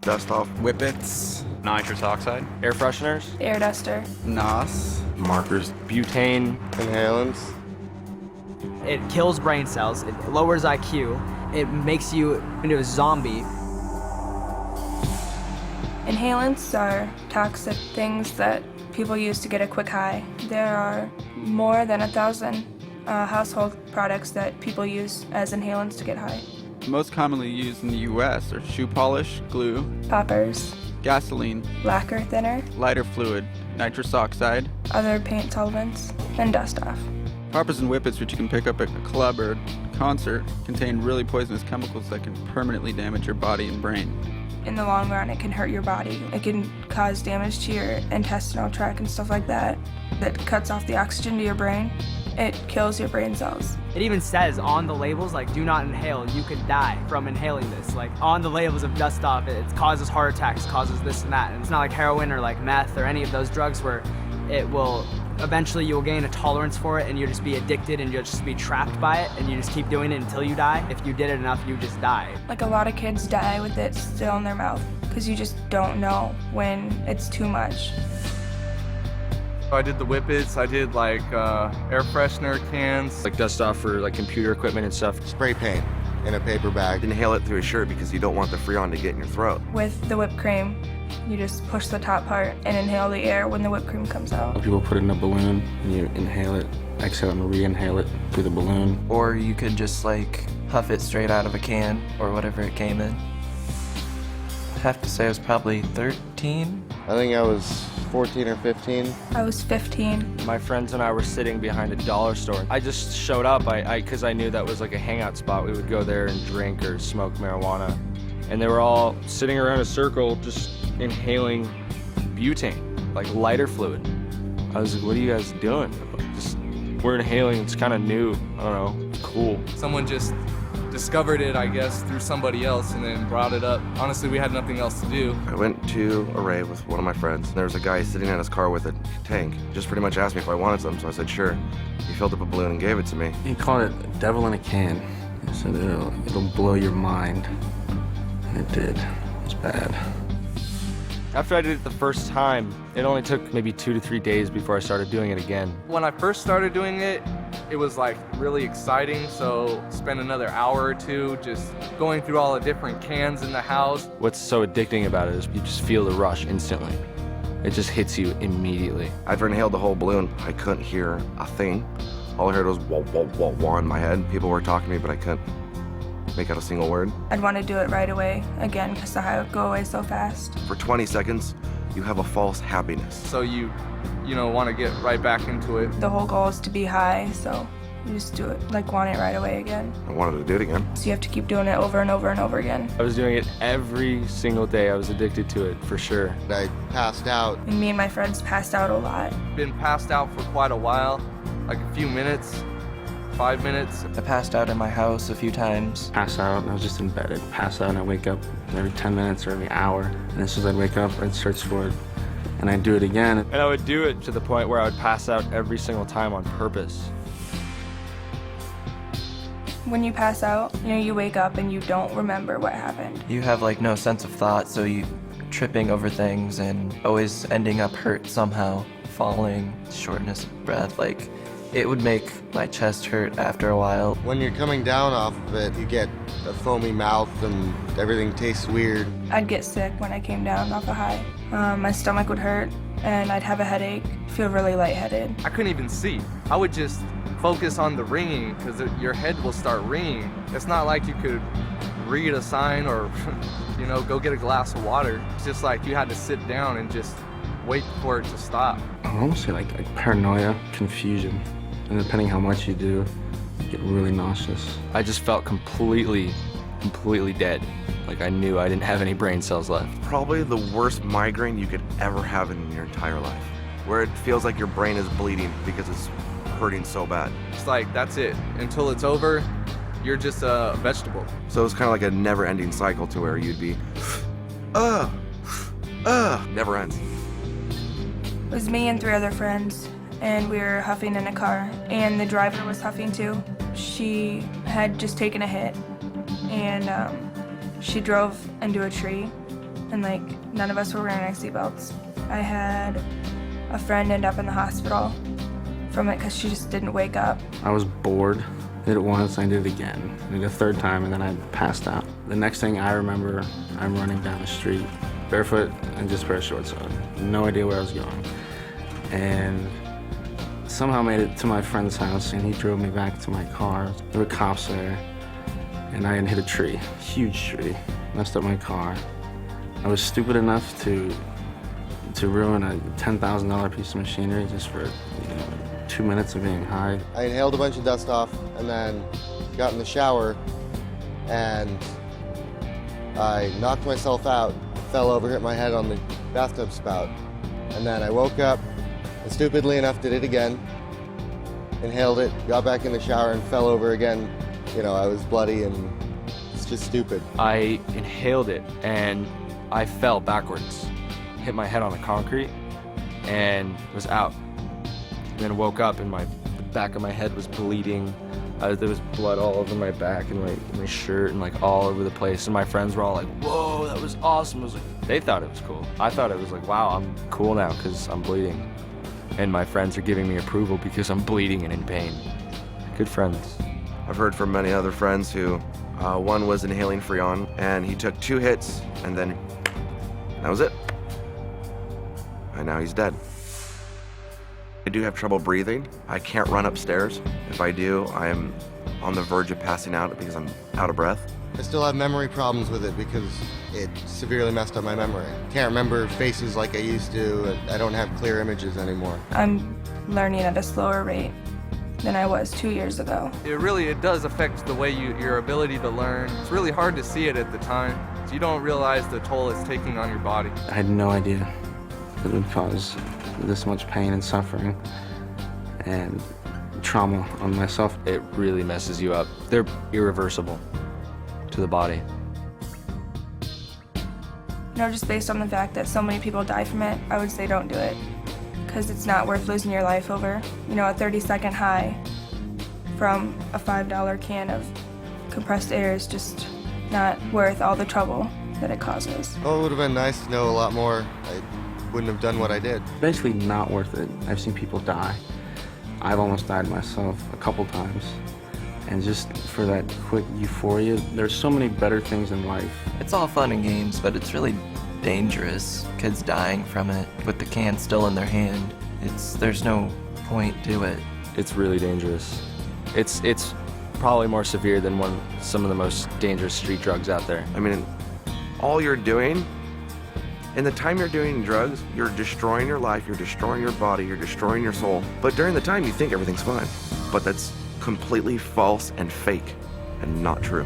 Dust off whippets, nitrous oxide, air fresheners, air duster, NOS, markers, butane, inhalants. It kills brain cells, it lowers IQ, it makes you into a zombie. Inhalants are toxic things that people use to get a quick high. There are more than 1,000 household products that people use as inhalants to get high. Most commonly used in the U.S. are shoe polish, glue, Poppers, gasoline, lacquer thinner, lighter fluid, nitrous oxide. other paint solvents, and dust off. Poppers and whippets, which you can pick up at a club or concert, contain really poisonous chemicals that can permanently damage your body and brain. In the long run, it can hurt your body. It can cause damage to your intestinal tract and stuff like that. That cuts off the oxygen to your brain. It kills your brain cells. It even says on the labels, like, do not inhale, you could die from inhaling this. Like, on the labels of dust off, it causes heart attacks, causes this and that. And it's not like heroin or like meth or any of those drugs where it will, eventually you'll gain a tolerance for it and you'll just be addicted and you'll just be trapped by it and you just keep doing it until you die. If you did it enough, you just die. Like, a lot of kids die with it still in their mouth because you just don't know when it's too much. I did the whippets, I did like air freshener cans. like dust off for like computer equipment and stuff. Spray paint in a paper bag. Inhale it through a shirt because you don't want the Freon to get in your throat. With the whipped cream, you just push the top part and inhale the air when the whipped cream comes out. People put it in a balloon and you inhale it, exhale and re-inhale it through the balloon. Or you could just like huff it straight out of a can or whatever it came in. I have to say I was probably 13. I think I was 14 or 15. I was 15. My friends and I were sitting behind a dollar store. I just showed up because I knew that was like a hangout spot. We would go there and drink or smoke marijuana. And they were all sitting around a circle just inhaling butane, like lighter fluid. I was like, what are you guys doing? Just, we're inhaling, it's kind of new, I don't know, cool. Someone just discovered it, I guess, through somebody else and then brought it up. Honestly, we had nothing else to do. I went to a rave with one of my friends. There was a guy sitting in his car with a tank. Just pretty much asked me if I wanted some, so I said sure. He filled up a balloon and gave it to me. He called it devil in a can. He said it'll blow your mind. And it did. It was bad. After I did it the first time, it only took maybe 2 to 3 days before I started doing it again. When I first started doing it, it was like really exciting, so spend another hour or two just going through all the different cans in the house. What's so addicting about it is you just feel the rush instantly. It just hits you immediately. After I inhaled the whole balloon, I couldn't hear a thing. All I heard was wah, wah, wah, wah in my head. People were talking to me, but I couldn't make out a single word. I'd want to do it right away again because the high would go away so fast. For 20 seconds, you have a false happiness. So you know, want to get right back into it. The whole goal is to be high, so you just do it, like, want it right away again. I wanted to do it again. So you have to keep doing it over and over and over again. I was doing it every single day. I was addicted to it, for sure. I passed out. And me and my friends passed out a lot. Been passed out for quite a while, like a few minutes, 5 minutes. I passed out in my house a few times. Pass out and I was just in bed. I'd pass out and I'd wake up every 10 minutes or every hour. And as soon as I'd wake up, I'd search for it. And I'd do it again. And I would do it to the point where I would pass out every single time on purpose. When you pass out, you know, you wake up and you don't remember what happened. You have like no sense of thought, so you tripping over things and always ending up hurt somehow, falling, shortness of breath. Like, it would make my chest hurt after a while. When you're coming down off of it, you get a foamy mouth and everything tastes weird. I'd get sick when I came down off a high. My stomach would hurt and I'd have a headache, feel really lightheaded. I couldn't even see. I would just focus on the ringing because your head will start ringing. It's not like you could read a sign or, you know, go get a glass of water. It's just like you had to sit down and just wait for it to stop. I would almost say like paranoia, confusion. And depending how much you do, you get really nauseous. I just felt completely dead. Like I knew I didn't have any brain cells left. Probably the worst migraine you could ever have in your entire life, where it feels like your brain is bleeding because it's hurting so bad. It's like, that's it. Until it's over, you're just a vegetable. So it's kind of like a never-ending cycle to where you'd be, never ends. It was me and 3 other friends, and we were huffing in a car, and the driver was huffing too. She had just taken a hit, and she drove into a tree, and like none of us were wearing our seatbelts. I had a friend end up in the hospital from it because she just didn't wake up. I was bored. Did it once, I did it again. I did it a third time, and then I passed out. The next thing I remember, I'm running down the street, barefoot and just a pair of shorts on. No idea where I was going. And somehow made it to my friend's house, and he drove me back to my car. There were cops there, and I had hit a tree, huge tree, messed up my car. I was stupid enough to ruin a $10,000 piece of machinery just for 2 minutes of being high. I inhaled a bunch of dust off and then got in the shower and I knocked myself out, fell over, hit my head on the bathtub spout. And then I woke up and stupidly enough did it again, inhaled it, got back in the shower and fell over again. I was bloody and it's just stupid. I inhaled it and I fell backwards, hit my head on the concrete, and was out. And then woke up and the back of my head was bleeding. There was blood all over my back and my shirt and like all over the place. And my friends were all like, "Whoa, that was awesome." I was like, they thought it was cool. I thought it was like, wow, I'm cool now because I'm bleeding. And my friends are giving me approval because I'm bleeding and in pain. Good friends. I've heard from many other friends who, one was inhaling Freon, and he took 2 hits, and then that was it. And now he's dead. I do have trouble breathing. I can't run upstairs. If I do, I am on the verge of passing out because I'm out of breath. I still have memory problems with it because it severely messed up my memory. Can't remember faces like I used to. I don't have clear images anymore. I'm learning at a slower rate than I was 2 years ago. It does affect the way your ability to learn. It's really hard to see it at the time. So you don't realize the toll it's taking on your body. I had no idea that it would cause this much pain and suffering and trauma on myself. It really messes you up. They're irreversible to the body. Just based on the fact that so many people die from it, I would say don't do it. Because it's not worth losing your life over, a 30-second high from a $5 can of compressed air is just not worth all the trouble that it causes. Well, it would have been nice to know a lot more. I wouldn't have done what I did. Basically not worth it. I've seen people die. I've almost died myself a couple times. And just for that quick euphoria, there's so many better things in life. It's all fun and games, but it's really dangerous. Kids dying from it with the can still in their hand. There's no point to it. It's really dangerous. It's probably more severe than some of the most dangerous street drugs out there. I mean, all you're doing, in the time you're doing drugs, you're destroying your life, you're destroying your body, you're destroying your soul. But during the time, you think everything's fine. But that's completely false and fake and not true.